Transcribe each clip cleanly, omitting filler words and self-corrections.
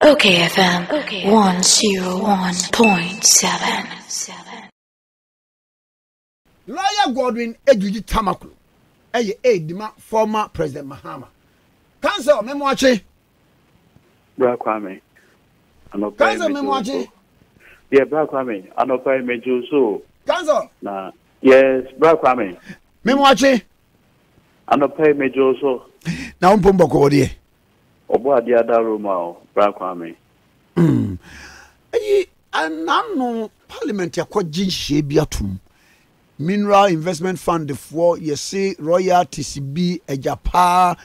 okayfm 101.7. Lawyer Godwin Ejiji Tamakloe, Dima former President Mahama. Council, Memoachi. Bra Kwame. Council, Memoachi. Yeah, Bra Kwame. Anopai Mejoso. Council. Nah. Yes, Bra Kwame. Memoachi. Anopai Mejoso. Now, Pumbo Cody. Obo Adiada Roma, Bra Kwame. And no Parliament Yakwaji Shebiatum. Mineral Investment Fund for you see royalties be Agyapa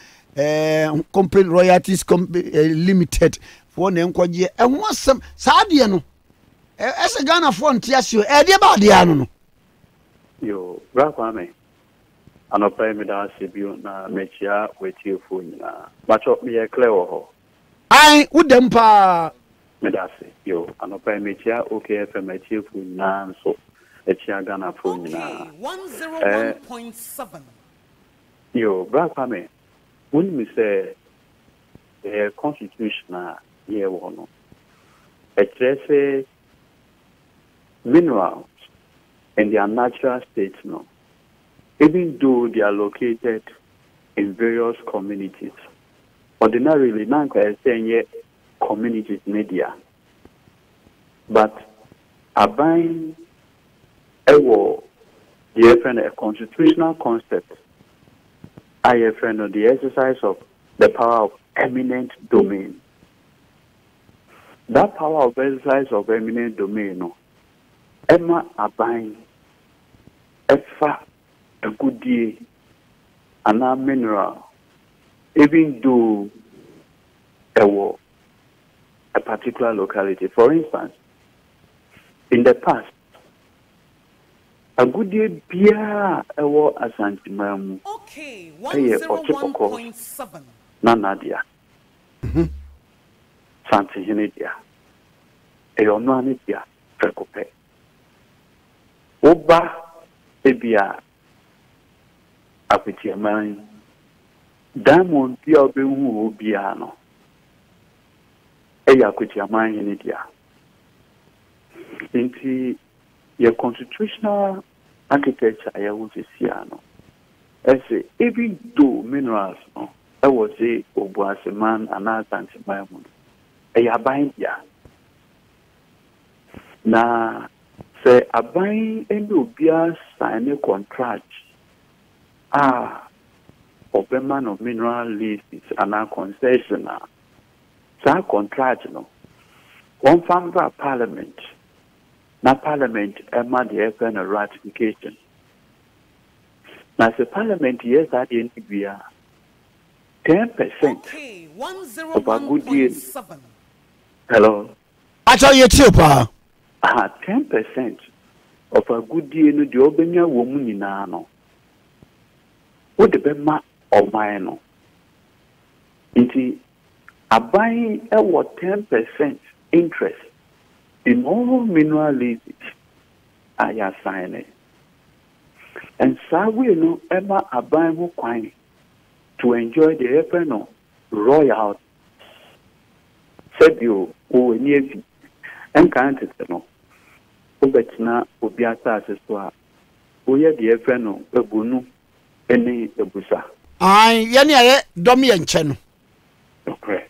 company royalties limited for na nkwaje e ho asem saade no ese Ghana for ntiasio e de ba de anu no yo Bra Kwame anopa me da sebio na mechia wetiefo nyina macho me ye clear ho ai udem pa me da se yo anopa mechia okayfm wetiefo nyina so Ghana for 101.7. Yo, Bra Kwame, when we say the constitutional year one, it minerals in their natural state, no, even though they are located in various communities, ordinarily, not saying communities media, but are buying the constitutional concept, the exercise of the power of eminent domain. That power of exercise of eminent domain, no, Emma Abine, Efa, a good day, and a mineral, even though a particular locality. For instance, in the past, a good day beer ewo asantimamu. Okay, 101.7. Nanadia. Santi Hinidia. Eonanidia Frekope. Oba ebia apitiamani. Diamond pia obewu obiano. Eya apitiamani Hinidia. Inti your constitutional architecture, I would say, I say, even though minerals, no, I would say, Obuase man and I can't buy one. I buy ya. Now, say, I buy any Obia sign a contract. Of a man of mineral leases and a concession. So, contract, no, one from Parliament. Now, Parliament, Emma, the FN ratification. Now, the Parliament, yes, that in India, 10% Okay, of a good year. 101.7. Hello? I tell you, Chupa. 10% of a good year, no, the Obenya woman in Ano. What the Bema or Mino? A buying a 10% interest. In all mineral leases, I assign it. And so we know Emma Abimu Quine to enjoy the eternal royal. Said you, who near you, and can't it know. Obetina, Obiata, Sesua, we are the eternal, a bunu, any Ebusa. Ai, yani domi and chen. Okay.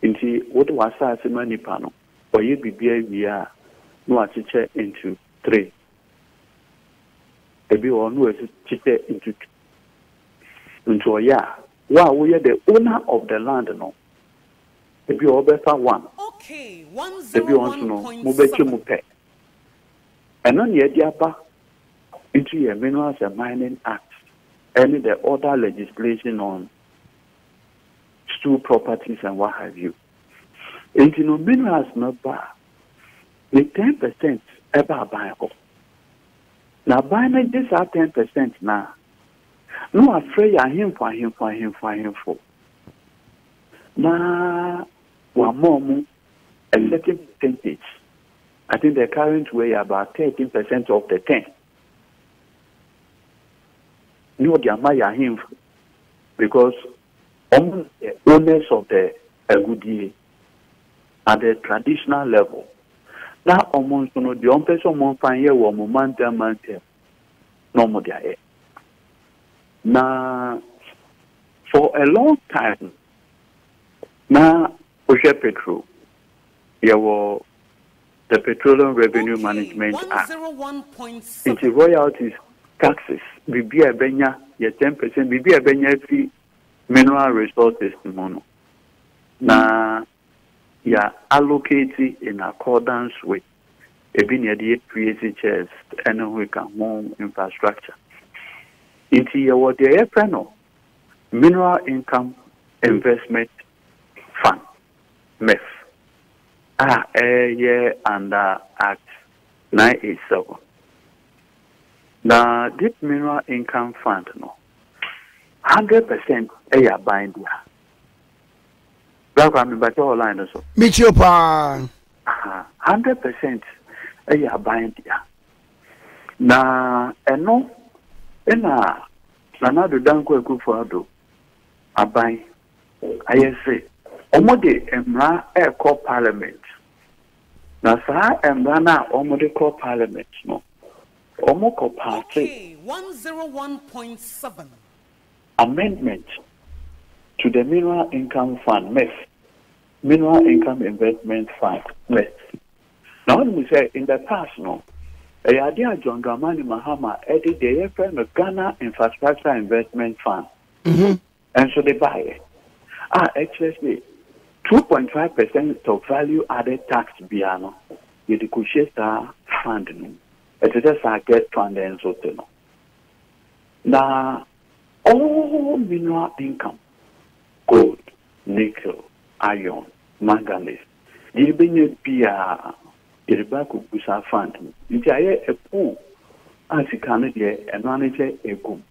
Inti, what was that money panel? Or you be beer, no, teacher into 3. Maybe one who is teacher into a year. Wow, we are the owner of the land, no. Maybe all better one. Okay, Maybe want to know, Mubechi. And on the Agyapa, into a Minerals and Mining Act, and the other legislation on stool properties and what have you. And you know, minerals not bad. The 10% ever buy up. Now, buying this are 10% now. No, afraid I him for. Now, one more, a certain percentage. I think the current way about 13% of the 10. No, they are him because owners of the a good year. at the traditional level. Now, almost no the on person mon find here wo momentum no more there. Now, for a long time, now Osha Petrol, the Petroleum Revenue Management Act, into royalties, taxes, BBA Benya, 10%, BBA Benya fee, mineral resources, mono. Now, ya allocated in accordance with a binary PHS and we can home infrastructure. Into your panel, Mineral Income Investment Fund, MEF, a year under Act 987. Now, this Mineral Income Fund, no, 100% a bind here. Michiopa 100% a bind here. Now, and no, and Nanado Danko Akufo Addo aban ayese omode emra e call parliament na sa emra na omode call parliament no omoko party 101.7 amendment to the Mineral Income Fund MEF, Mineral Income Investment Fund MEF. Now we say in the past no idea John Dramani Mahama added the friend of Ghana Infrastructure Investment Fund. And so they buy it. Actually, 2.5% of value added tax biano. You could share fund. It is a get fund and so on. Now, all mineral income, gold, nickel, iron, manganese, you bring a Irbaku Busa Fund. It's a pool as you can and manage a boom.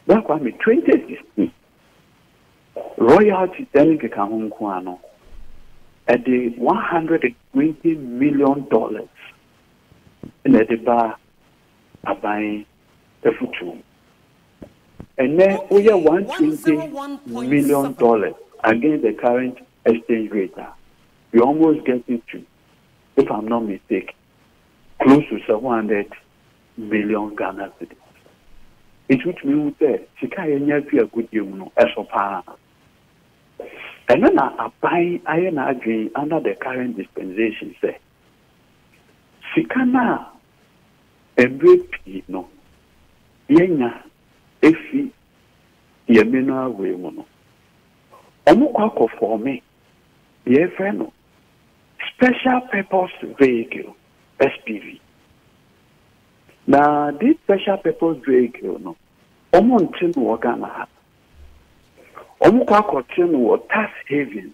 Back when 2016, royalty telling a Kahunquano at the $120 million in the bar are buying a future. And then we are $120 million against the current exchange rate. You almost get into, if I'm not mistaken, close to 700 million Ghana cedis. It would mean that Sikaya a good deal, no, as of and then I buy iron agree under the current dispensation, say, Sikana MVP, no, Yena, Efi, Yemina, way, no. Omukwako for me, ye friend, Special Purpose Vehicle, SPV. Now, this Special Purpose Vehicle, no, Omontin Wagana, Omukwako Tin tax haven.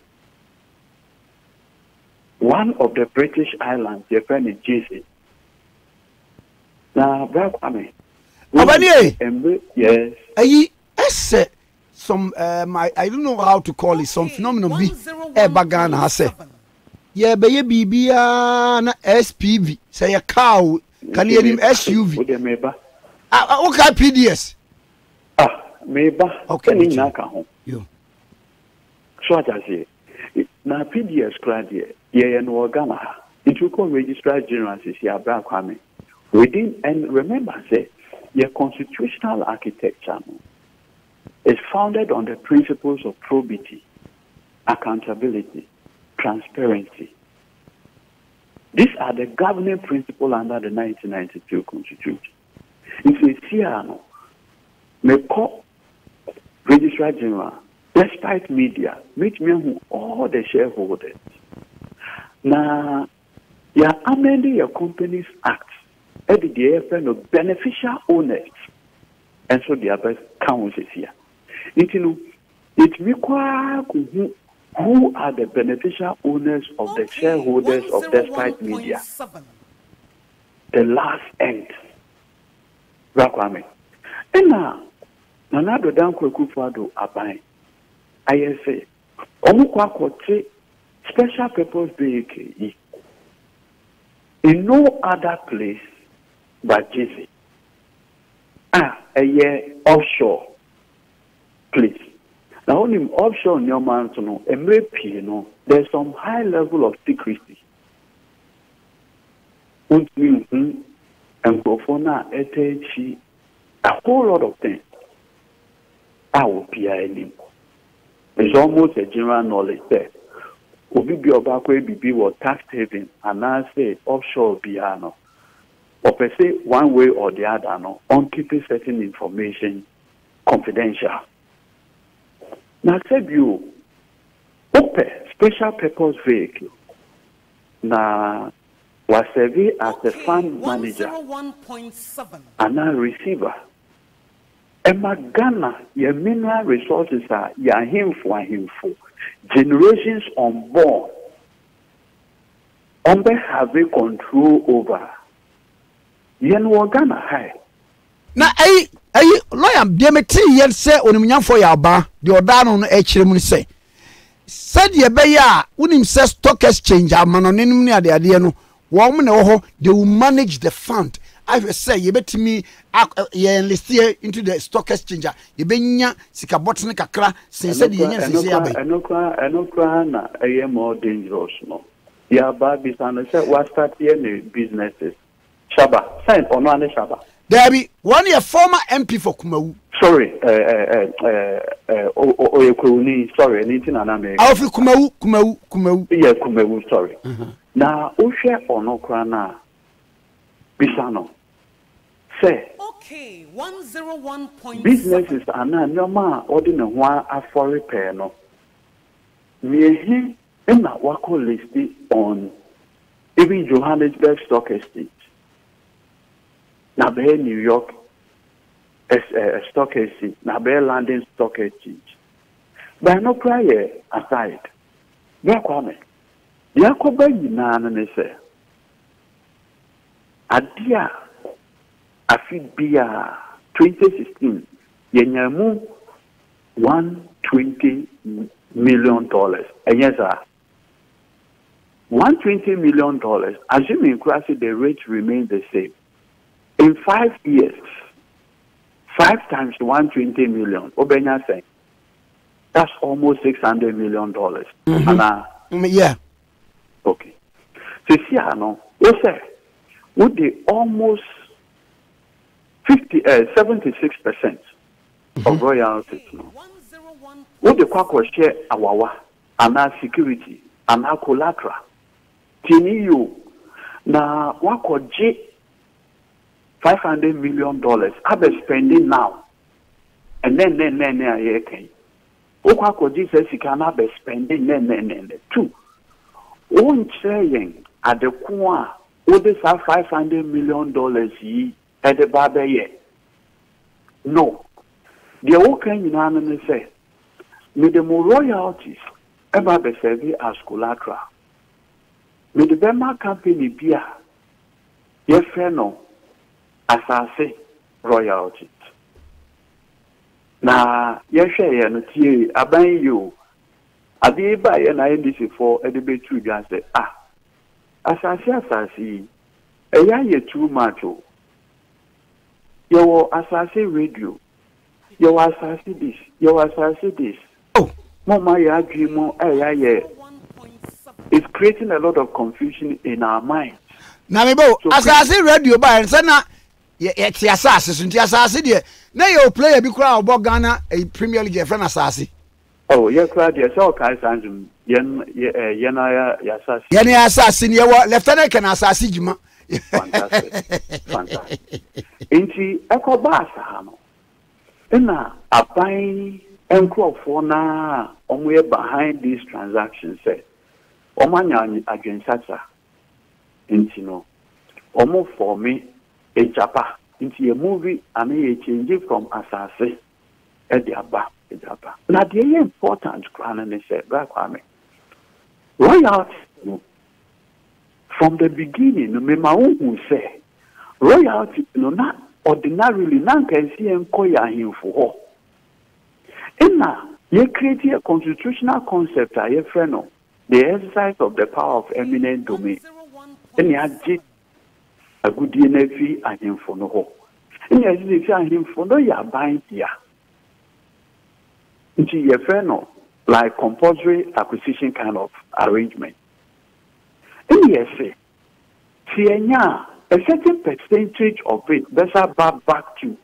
One of the British islands, your friend is Jersey. Now, Bragwame. Yes. Some I don't know how to call it, some phenomenon be Bagana has said. Yeah, baby na SPV. Say a cow can hear him SUV. Okay, PDS. Meba. Okay. You. So I say now PDS crowd here, yeah, no Ghana. It will call Registrar General here, Bragwame. Within and remember say your constitutional architecture is founded on the principles of probity, accountability, transparency. These are the governing principles under the 1992 Constitution. If you see, may call Registrar General, despitemedia, make me all the shareholders. Now, you are amending your company's act, adding the effect of beneficial owners, and so the other councils here. It requires who are the beneficial owners of the shareholders of despitemedia. The last end. Rakwame. And now, Nanado Danko Akufo Addo aban. I say, Omukwakote Special Purpose Vehicle in no other place but Jersey. A year offshore place. Now, only offshore in your man to know, there's some high level of secrecy. And a whole lot of things. I will be a It's almost a general knowledge there. Obi bi obakwe bibi was tax haven and now say offshore piano. Or per se one way or the other no on keeping certain information confidential. Now said you open special purpose vehicle. Now was served as a fund manager 101.7 and now receiver. Emma Ghana, your mineral resources are your himfo. Generations unborn. Umbe have a control over. Yen Ghana high. Na lawyer demeti yen say onimnya for ya ba the odano no echirem say. Said ye be ya unim say stock exchange amanonim ni ade no wo mo na wo ho they will manage the fund. I say you bet me enlist here into the stock exchange. You benya sika bottle kakra since said you say enokra na more dangerous no. Ya ba bisano say what start here businesses. Shaba, sign or no Shaba. There be one year former MP for Kumawu. Sorry, sorry, anything aname. Alfi Kumawu. Yeah, Kumawu, sorry. Now, Osha or no krana bisano. Say, okay, 101.7 businesses are not normal ordinary one for repair no. Me in that wako listed on even Johannesburg Stock Exchange. Nabe New York Stock Exchange, Nabe London Stock Exchange. But no prior aside, Yakwame, Yakoba Yinan say, Adia. Afibia 2016, yenyamu $120 million. And yes, sir, $120 million. Assuming the rate remains the same in 5 years, 5 times $120 million. Obenya saying that's almost $600 million. Yeah. Okay. So see, I know. What say? Would they almost 76% of royalties. What the Quaco share our and our security and our collateral. Tiniu na wako J $500 million. I've been spending now. And then I can. Wako J says he cannot be spending then. Two. One saying at the Kwa, what is $500 million ye? At the barber yet. No. The old can unanimously say, may the more royalties ever be served as collateral. May the Bema company be a yes, no, as I say, royalties. Now, yes, I am abang you. I did buy an INDC for a debate to just say, as I see, a year too much. Your assassin radio. Your assassin this. Your assassin this. Oh, Mama, ya dream more. It's creating a lot of confusion in our minds. Namibo, assassin radio by and sana. It's the assassin. The assassin here. Now you play a big crowd about Ghana, a Premier League friend assassin. Oh, you're crowd. Yes, all kinds of Yenaya assassin. Yenaya assassin. You were Lieutenant can assassin Jima. Fantastic. Inti eko basa hano. Ina abai enkrofo na omwe behind these transactions say. Omanya agensata. Inti no. Omo for me Agyapa. Inti a movie and a change from asase Agyapa. Now the important crown and say Kwame. Royalty from the beginning, who say royalty not ordinarily can see and koya him for. And now you create a constitutional concept a friend the exercise of the power of eminent domain. And you a good DNA and him for no. And you him for no ya bind here. like compulsory acquisition kind of arrangement. And yes, a certain percentage of it better back to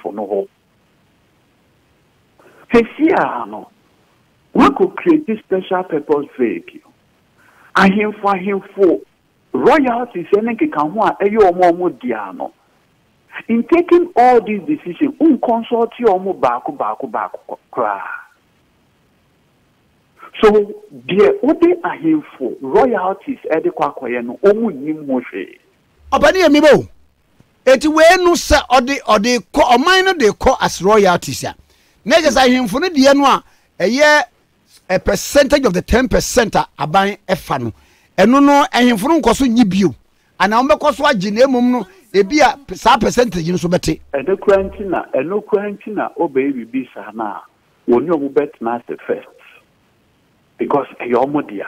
for no hope. We could create this special purpose vehicle. For royalties, in taking all these decisions, consult your back. So, dear, what they are here for royalties, Edekwakoyeno, Nimoshe. Obani amibo. Eti we no say or they call or minor they call as royalties. Next I him for the no a year a percentage of the 10% aban efano. Eno no ehim for nko so nyibio. Ana ombekọ so agine mum no e bia sa percentage no so bete. Eno kwantina obey bi sa na woni omu bet na first. Because your modia.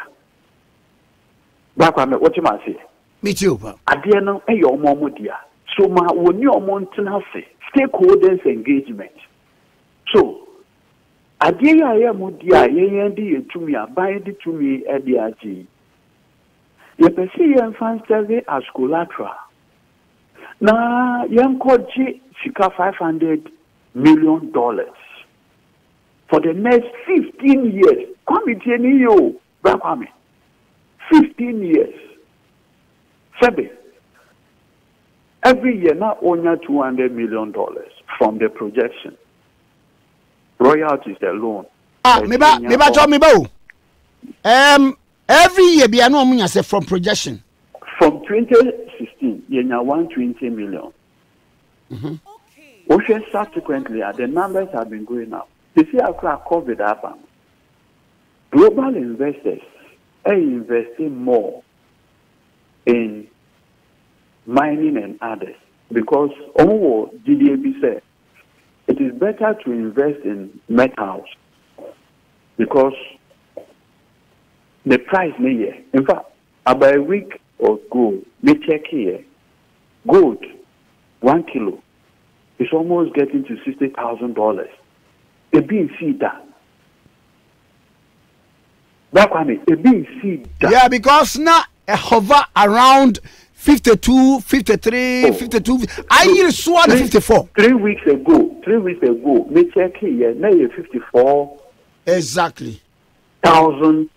Back what you must say. Me too. Adia no your modia. So ma when your mountain stakeholders engagement. So adia ya modia yendi to me abide to me ediaji. Ye pesi yan fan survey as collateral. Na yan koji sika $500 million for the next 15 years. Committee you, 15 years. 7. Every year now only $200 million from the projection. Royalties alone. Every year be no say from projection. From 2016, you have 120 million. Okay. Subsequently, the numbers have been going up. You see how COVID happened. Global investors are investing more in mining and others because GDP said it is better to invest in metals because the price may in fact about a week ago we check here gold 1 kilo is almost getting to $60,000. A being seed that. Yeah, because now a hover around 52, 53, 52. I hear sword 54. 3 weeks ago, me check here, now you're 54. Exactly. $1,000.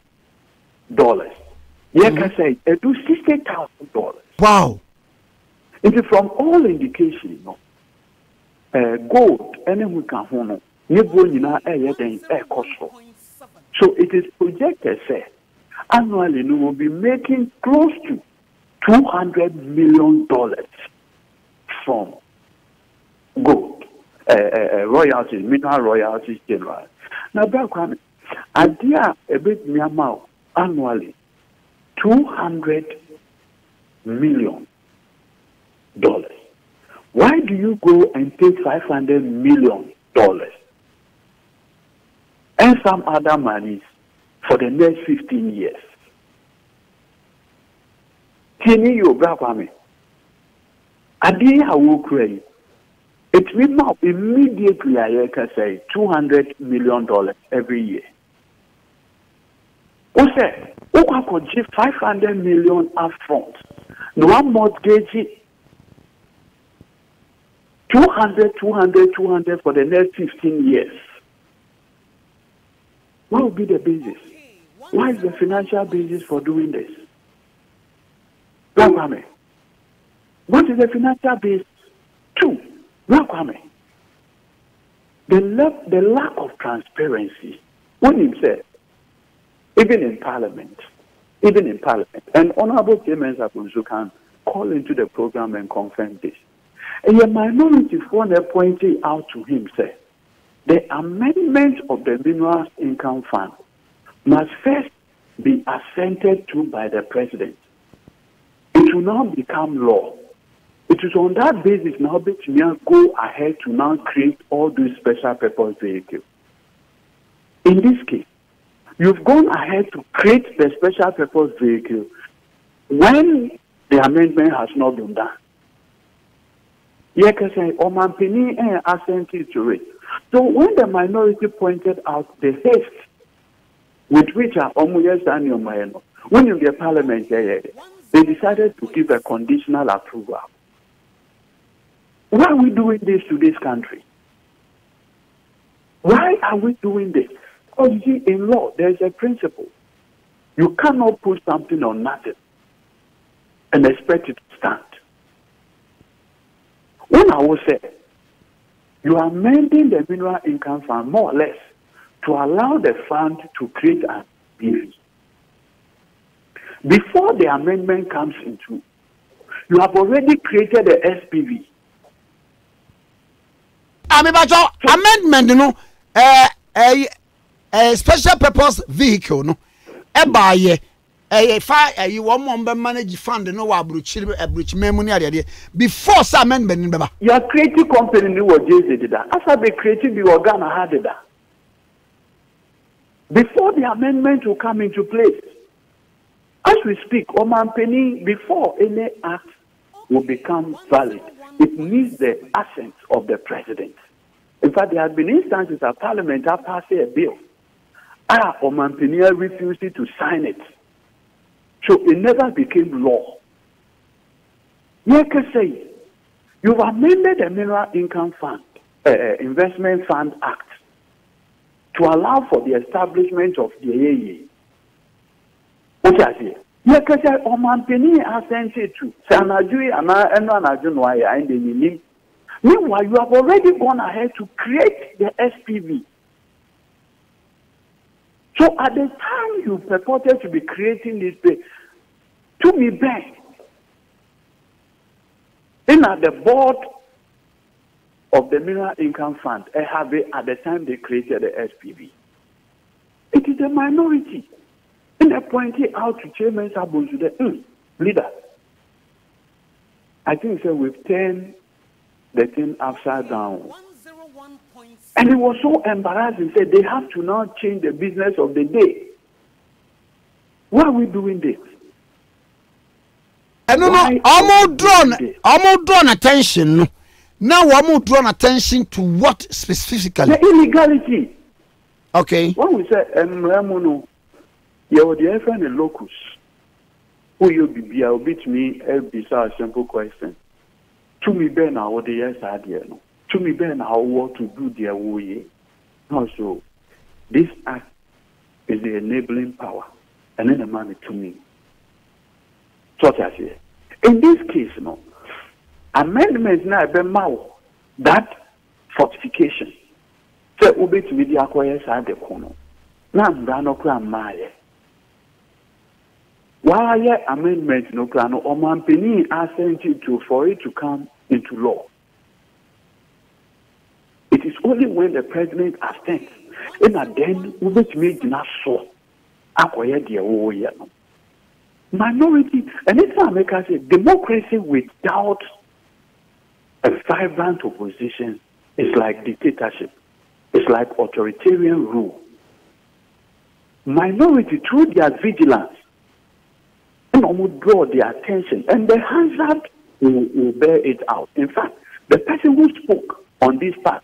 Yeah, can say it do $60,000. Wow. It is from all indications, gold, anyone can hold. So it is projected, annually we will be making close to $200 million from gold, royalties, mineral royalties general. Now, back idea a bit Myanmar annually $200 million. Why do you go and take $500 million and some other monies for the next 15 years? Tini yo brakwame. Adi ha wo kray. It will not immediately I can say $200 million every year. O say, o kwa $500 million upfront. No one mortgage 200 for the next 15 years. What will be the basis? What is the financial basis for doing this? What is the financial basis? 2. The lack of transparency. When he said, even in Parliament, and honorable Clemens Apunzu can call into the program and confirm this. And a minority one pointing out to him said, the amendment of the Minerals Income Fund must first be assented to by the president. It will now become law. It is on that basis now that we go ahead to now create all these special purpose vehicles. In this case, you've gone ahead to create the special purpose vehicle when the amendment has not been done. You can say, Oman Penny assented to it. So when the minority pointed out the haste with which when in the parliament, they decided to give a conditional approval. Why are we doing this to this country? Why are we doing this? Because you see, in law, there's a principle. You cannot put something on nothing and expect it to stand. When I will say, you are amending the mineral income fund more or less to allow the fund to create an SPV. Before the amendment comes into, you have already created a SPV. Amendment, you know, a special purpose vehicle, no, you want to manage fund, no, abruch memory before some amendment. You are creating company new or did that. After they created the organ, had that. Before the amendment will come into place, as we speak, Oman Penny, before any act will become valid, it needs the assent of the president. In fact, there have been instances that Parliament have passed a bill. Oman Penny refused to sign it. So it never became law. You can say, you've amended the Mineral Income Fund, Investment Fund Act, to allow for the establishment of the AAA. What I say? You can say, Oman Penny has sent it to Sanajui and Anajunwaya and the Nilim. Meanwhile, you have already gone ahead to create the SPV. So at the time you purported to be creating this place, to me back, in at the board of the Mineral Income Fund, at the time they created the SPV, it is a minority. And I pointed out to Chairman Sabun to the leader. I think so we've turned the thing upside down. And it was so embarrassing. Said they have to now change the business of the day. Why are we doing this? I don't know. I'm drawn attention. Now I'm drawn attention to what specifically? The illegality. Okay. When we say you are the friend and locus. Who you be? I'll beat me. Be a simple question. To me, Ben, I would yes idea. To me, Ben, I want to do their way. Also, this act is the enabling power, and then the money to me. So I say, in this case, no amendment now be mau that fortification. So ube to be the acquire side the corner. Now no cram my. Why amendment no plano or man penny sent it to for it to come into law? It is only when the president assents, and then which made not so acquire the way. Minority, and it's America say democracy without a vibrant opposition is like dictatorship. It's like authoritarian rule. Minority through their vigilance will draw their attention, and the hazard will bear it out. In fact, the person who spoke on this part,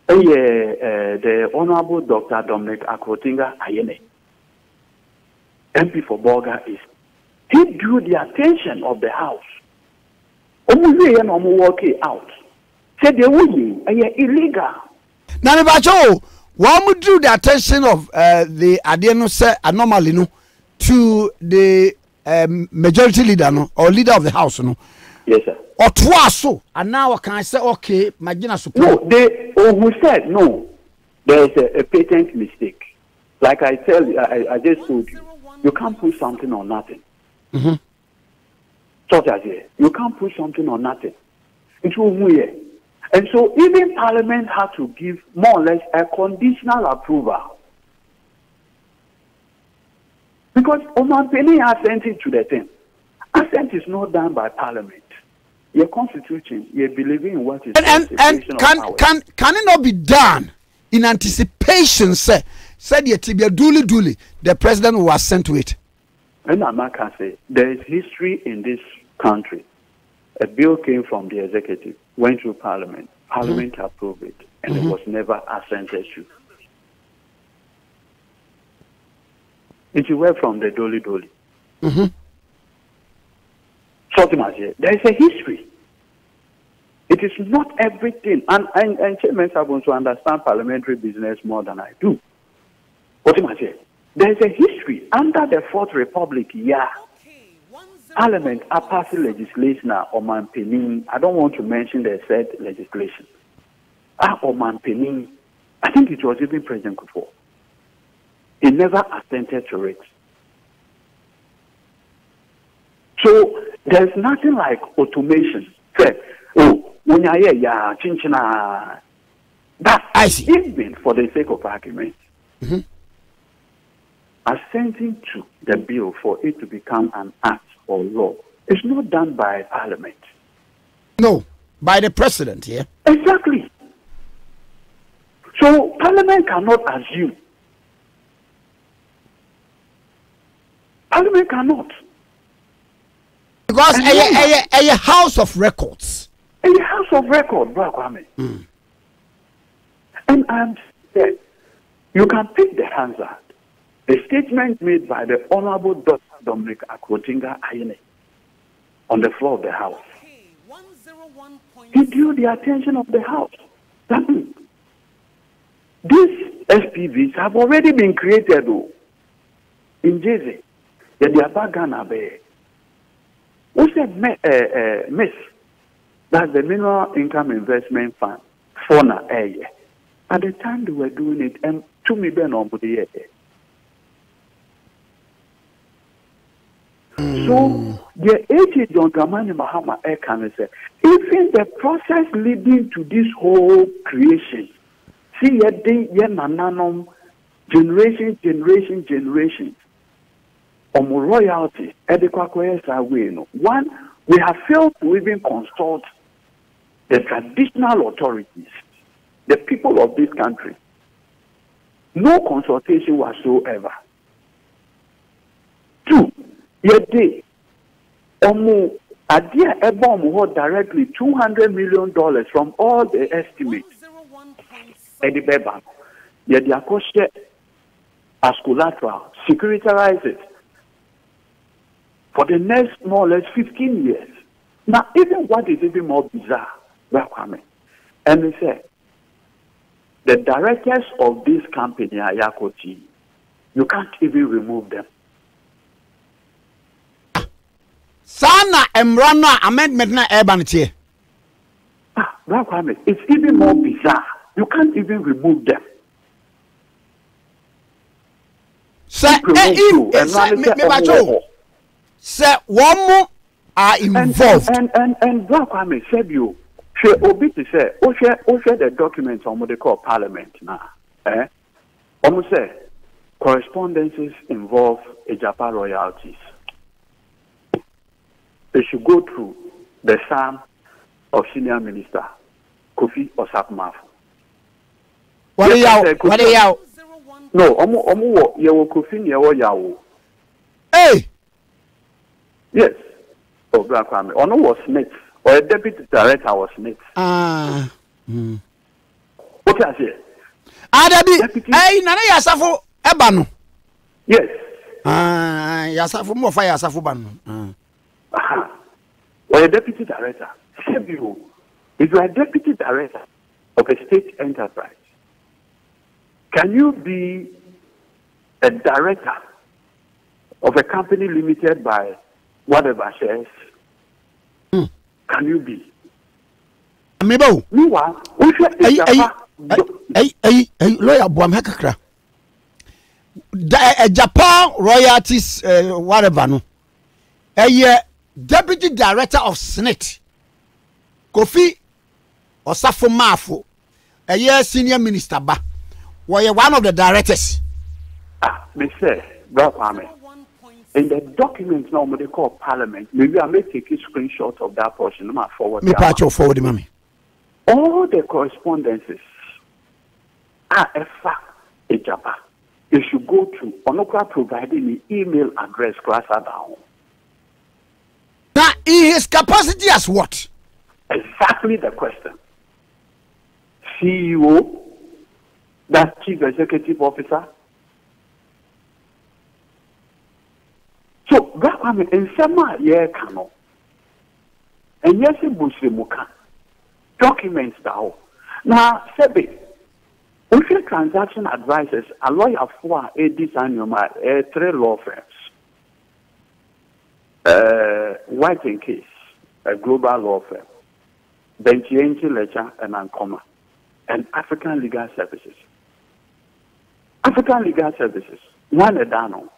the Honorable Dr. Dominic Akrotinga Ayene, MP for Bolga East, he drew the attention of the House. Working out. Said they were illegal. Nanibacho, one drew the attention of the Adiano anomaly to the majority leader or leader of the house yes sir or twice and now can I say okay Magina support no they who said no there is a patent mistake like I tell you I just told you can't put something on nothing so you can't put something on nothing and so even Parliament had to give more or less a conditional approval. Because Oman Penny has sent it to the thing. Assent is not done by Parliament. Your constitution, you believe in what is and can it not be done in anticipation? Said the tibia duly the president was sent to it. And I can say there is history in this country. A bill came from the executive, went through Parliament. Parliament approved it. and it was never assented to. It went from the dolly. So there is a history. It is not everything, and chairmen are going to understand parliamentary business more than I do. There is a history under the Fourth Republic. Yeah, Parliament are passing legislation or man penning. I don't want to mention the said legislation. Or man penning. I think it was even President Akufo. He never assented to it. So there's nothing like automation. Say, oh, when I hear chinchina, that I see. Even for the sake of argument, assenting to the bill for it to become an act or law is not done by Parliament. No, by the President. Yeah, exactly. So Parliament cannot assume. Parliament cannot. Because a house of records. A house of record, bro. And you can pick the answer. A statement made by the Honorable Dr. Dominic Akwotinga Ayene on the floor of the House. He drew the attention of the House. That means these SPVs have already been created in Jersey. They are Bagana Bay. Who said MIS? That's the Mineral Income Investment Fund. Fona area. At the time they were doing it, and to me, Ben on the So the agent John Dramani Mahama Ekan said, even the process leading to this whole creation, see generation. Royalty, one, we have failed to even consult the traditional authorities, the people of this country. No consultation whatsoever. Two, yet Adia Ebom directly $200 million from all the estimates. Eddie Beba, yet the Akoshe as collateral, securitize it for the next more or less 15 years. Now, even what is even more bizarre, and they say, the directors of this company, Ayakoti, you can't even remove them. Sana Emrana amendment na Ebanche. It's even more bizarre. You can't even remove them. Sir, one more are involved. And Black Kwame said you, she obiti say, share the documents on what they call Parliament now. Almost say, correspondences involve Agyapa royalties. They should go through the Psalm of Senior Minister Kofi Osapmaf. What are you? No, omu yewo Kofi yewo yawo. Hey. Yes. Oh, Black Kwame. Ono was Smith, or a deputy director was Smith. What I say? Adabi. Hey, nana yasafu ebanu. Yes. Yasafu mo fa yasafu banu. Or a deputy director. If you are a deputy director of a state enterprise, can you be a director of a company limited by whatever shares? Can you be? Meanwhile, lawyer Buam Hekakra. Japan royalties, whatever no. Deputy Director of Senate Kofi Osafo Mafo, senior minister ba. Were one of the directors. Mr. Brahman, in the documents now they call Parliament, maybe I may take a screenshot of that portion. I'm forward. Me patch forward, mommy. All the correspondences are a fact. Agyapa. You should go to Onokra providing the email address class down. Now, in his capacity as what? Exactly the question. CEO, that's chief executive officer. So that I mean, in summer, yeah, cano. And yes, it was the documents now. Now, Sebi, if your transaction advisors, a lawyer for a design, three law firms, White and Case, a global law firm, Benchienchi Ledger and Ancoma, and African Legal Services. African Legal Services, one a dano.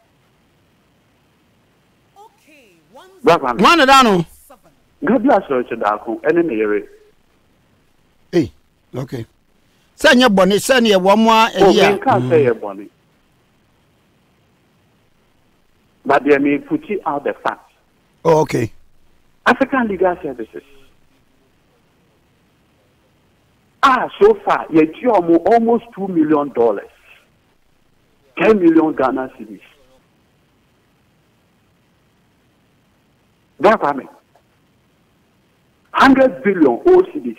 Okay, One a dano. God bless you, Chidako, and in the area. Hey, okay. Send your bonnet, send your one more a year. You can't say a bonnet. But they may put you out the facts. Oh, okay. African Legal Services. So far, you almost $2 million. 10 million Ghana cedis. That's what I mean. 100 billion OCDs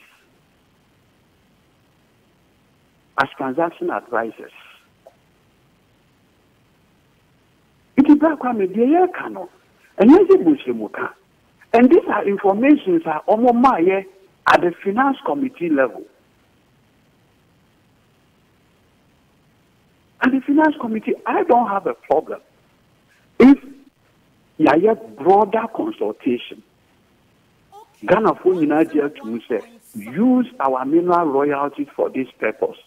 as transaction advisors. It is back when the cano and and these are informations are almost my at the finance committee level. At the finance committee, I don't have a problem if you have broader consultation. Ghana for Nigeria to say use our mineral royalties for this purpose.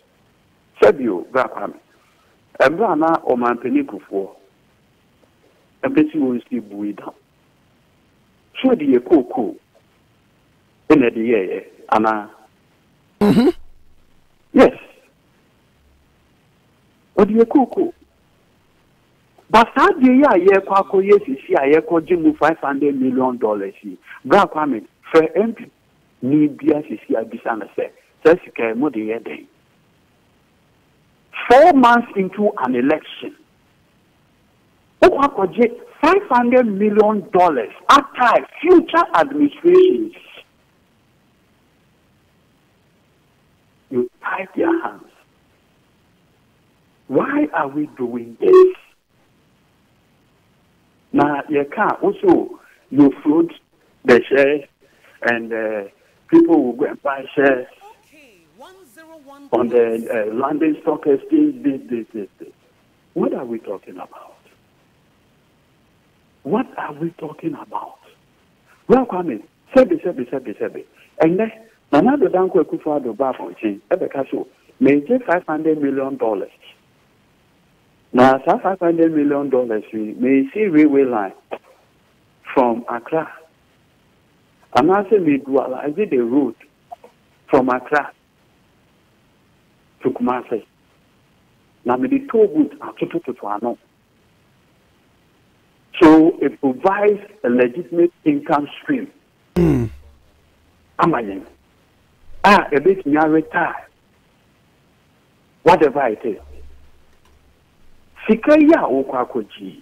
Sebio Grakami. Ebrana or Manpenikufor. A person will see Buida. So the cocoa in the year, Anna. Yes. What do you cocoa? But how do you hear Quaco? Yes, you see, I echo Jim $500 million. Grakami. For MP, need BSC Abisana said, Jessica Modi 4 months into an election, $500 million after future administrations. You tie your hands. Why are we doing this? Now, you can't also you float the shares. And people will go and buy shares on the London Stock Exchange. This. What are we talking about? What are we talking about? Well, come in. Sebi. And then another Danko Akufo Addo back on chain. Ebekaso may take $500 million. Now, $500 million we may see railway line from Accra. And I said, I did the route from Accra to Kumasi. Now, the toll booth are to so it provides a legitimate income stream. Amayen. A bit near retire. Whatever it is. Sikaya Okwakoji.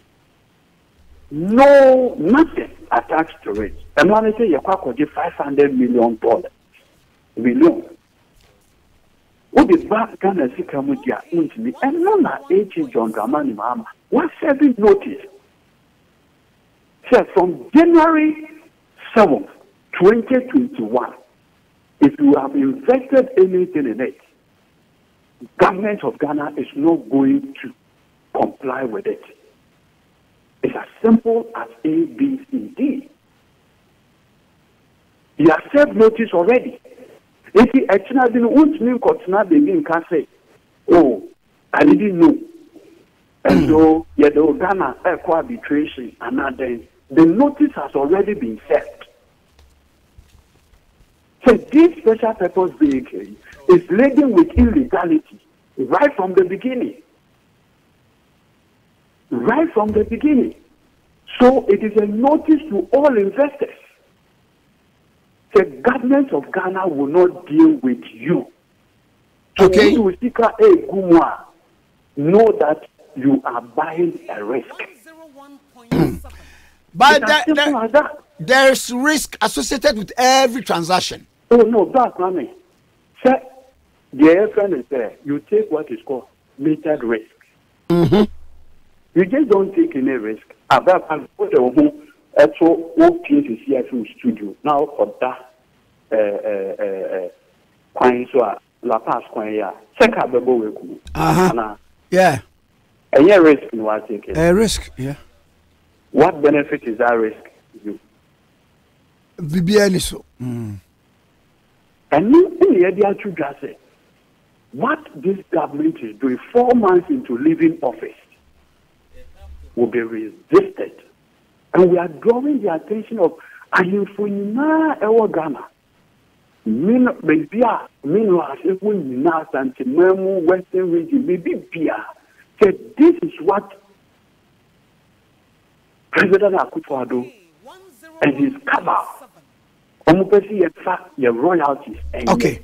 No, nothing attached to it. And when I say you $500 million. What is back Ghana Sikamudia into me? And none are aging John Dramani Mama. What serving notice? Said from January 7th, 2021, if you have invested anything in it, government of Ghana is not going to comply with it. It's as simple as A, B, C, D. You have served notice already. If you actually didn't want to continue, they can say, oh, I didn't know. And so, yeah, the Ghana eco arbitration, and then the notice has already been served. So this special purpose vehicle is laden with illegality right from the beginning. Right from the beginning. So it is a notice to all investors. The government of Ghana will not deal with you. So okay. You will seek a know that you are buying a risk. But there's risk associated with every transaction. Oh no, that's money. the friend is there. You take what is called metered risk. Mm-hmm. You just don't take any risk. About put a home at all cases here from studio now for that. Coin so La Paz coin ya. Check out the boy. Yeah. And yeah, risk in what taking. A risk. Yeah. What benefit is that risk to you? BBN so. Mm. And in the idea to just say, what this government is doing 4 months into leaving office will be resisted. And we are drawing the attention of Ayinfunina Ewa Ghana. Maybe meanwhile, if we now Santimemu, Western region, maybe Bia said this is what President Akufo Addo and his cabal, your royalties. Okay.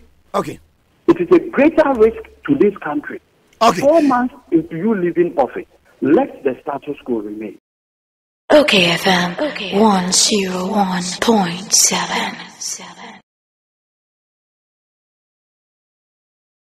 It is a greater risk to this country. Okay. 4 months into you leaving office, let the status quo remain. OKFM 101.7.